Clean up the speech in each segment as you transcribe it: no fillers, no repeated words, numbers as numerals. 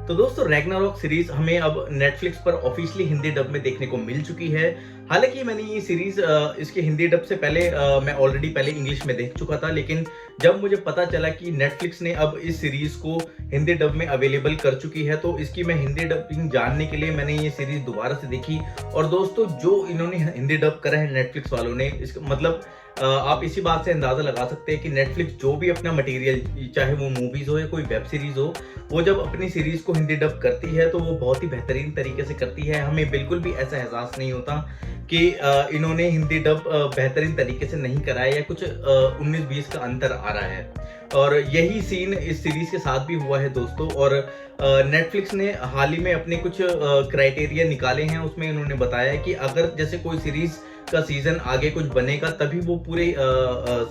तो दोस्तों Ragnarok series हमें अब नेटफ्लिक्स पर ऑफिशियली हिंदी डब में देखने को मिल चुकी है। हालांकि मैंने ये सीरीज इसके हिंदी डब से पहले मैं ऑलरेडी पहले इंग्लिश में देख चुका था, लेकिन जब मुझे पता चला कि नेटफ्लिक्स ने अब इस सीरीज को हिंदी डब में अवेलेबल कर चुकी है, तो इसकी मैं हिंदी डबिंग जानने के लिए मैंने ये सीरीज दोबारा से देखी। और दोस्तों जो इन्होंने हिंदी डब करा है नेटफ्लिक्स वालों ने, इसका मतलब आप इसी बात से अंदाजा लगा सकते हैं कि नेटफ्लिक्स जो भी अपना मटेरियल, चाहे वो मूवीज हो या कोई वेब सीरीज हो, वो जब अपनी सीरीज को हिंदी डब करती है तो वो बहुत ही बेहतरीन तरीके से करती है। हमें बिल्कुल भी ऐसा एहसास नहीं होता कि इन्होंने हिंदी डब बेहतरीन तरीके से नहीं करा है या कुछ 19-20 का अंतर आ रहा है। और यही सीन इस सीरीज के साथ भी हुआ है दोस्तों। और नेटफ्लिक्स ने हाल ही में अपने कुछ क्राइटेरिया निकाले हैं, उसमें इन्होंने बताया है कि अगर जैसे कोई सीरीज का सीजन आगे कुछ बनेगा तभी वो पूरे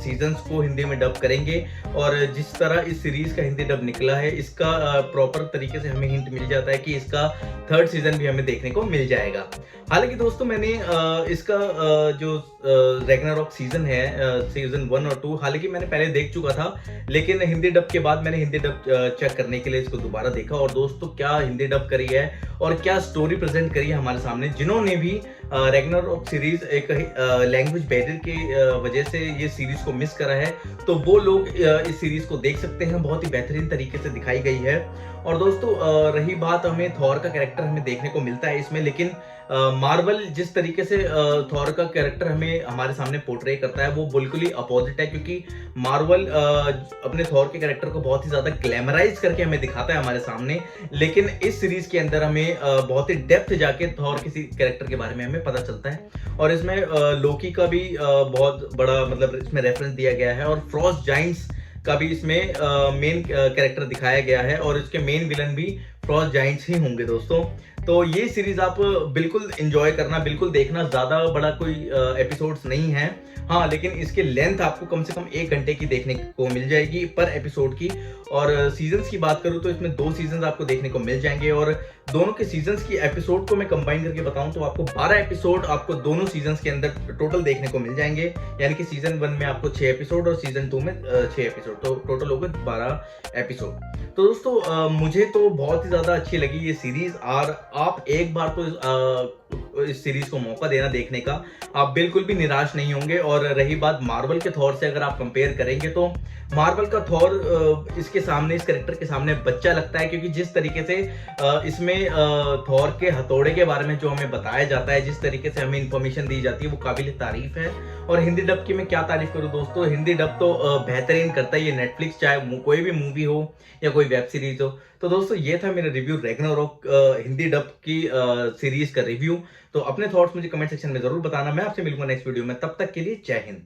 सीजन्स को हिंदी में डब करेंगे। और जिस तरह इस सीरीज का हिंदी डब निकला है, इसका प्रॉपर तरीके से हमें हिंट मिल जाता है कि इसका थर्ड सीजन भी हमें देखने को मिल जाएगा। हालांकि दोस्तों मैंने इसका जो रैग्नारॉक सीजन है, सीजन 1 और 2, हालांकि मैंने पहले देख चुका था, लेकिन हिंदी डब के बाद मैंने हिंदी डब चेक करने के लिए इसको दोबारा देखा। और दोस्तों क्या हिंदी डब करी है और क्या स्टोरी प्रेजेंट करी है हमारे सामने। जिन्होंने भी रैग्नारॉक सीरीज एक लैंग्वेज बैरियर की वजह से ये सीरीज को मिस करा है, तो वो लोग इस सीरीज को देख सकते हैं। बहुत ही बेहतरीन तरीके से दिखाई गई है। और दोस्तों रही बात, हमें थॉर का कैरेक्टर हमें देखने को मिलता है इसमें, लेकिन मार्वल जिस तरीके से थॉर का कैरेक्टर हमें हमारे सामने पोर्ट्रे करता है वो बिल्कुल ही अपोजिट है। क्योंकि मार्वल अपने थॉर के कैरेक्टर को बहुत ही ज्यादा ग्लैमराइज करके हमें दिखाता है हमारे सामने, लेकिन इस सीरीज के अंदर हमें बहुत ही डेप्थ जाके थॉर किसी कैरेक्टर के बारे में हमें पता चलता है। और इसमें लोकी का भी बहुत बड़ा मतलब इसमें रेफरेंस दिया गया है, और फ्रॉस्ट जाइंट्स का भी इसमें मेन कैरेक्टर दिखाया गया है, और इसके मेन विलन भी फ्रॉस्ट जाइंट्स ही होंगे दोस्तों। तो ये सीरीज आप बिल्कुल एंजॉय करना, बिल्कुल देखना। ज्यादा बड़ा कोई एपिसोड्स नहीं है, हाँ, लेकिन इसके लेंथ आपको कम से कम 1 घंटे की देखने को मिल जाएगी पर एपिसोड की। और सीजन्स की बात करूं तो इसमें 2 सीजन्स आपको देखने को मिल जाएंगे, और दोनों के सीजन्स की एपिसोड को मैं कंबाइन करके बताऊं तो आपको 12 एपिसोड आपको दोनों सीजन्स के अंदर टोटल देखने को मिल जाएंगे। यानी कि सीजन 1 में आपको 6 एपिसोड और सीजन 2 में 6 एपिसोड, तो टोटल हो गए 12 एपिसोड। तो दोस्तों मुझे तो बहुत ही ज्यादा अच्छी लगी ये सीरीज, और आप एक बार तो इस सीरीज को मौका देना देखने का, आप बिल्कुल भी निराश नहीं होंगे। और रही बात मार्वल के थॉर से, अगर आप कंपेयर करेंगे तो मार्वल का थॉर इसके सामने, इस कैरेक्टर के सामने बच्चा लगता है। क्योंकि जिस तरीके से इसमें थॉर के हथौड़े के बारे में जो हमें बताया जाता है, जिस तरीके से हमें इंफॉर्मेशन दी जाती है, वो काबिल तारीफ है। और हिंदी डब की मैं क्या तारीफ करूं दोस्तों, हिंदी डब तो बेहतरीन करता है ये नेटफ्लिक्स, चाहे कोई भी मूवी हो या कोई वेब सीरीज हो। तो दोस्तों ये था मेरा रिव्यू रैग्नारॉक हिंदी डब की सीरीज का रिव्यू। तो अपने थॉट्स मुझे कमेंट सेक्शन में जरूर बताना। मैं आपसे मिलूंगा नेक्स्ट वीडियो में, तब तक के लिए जय हिंद।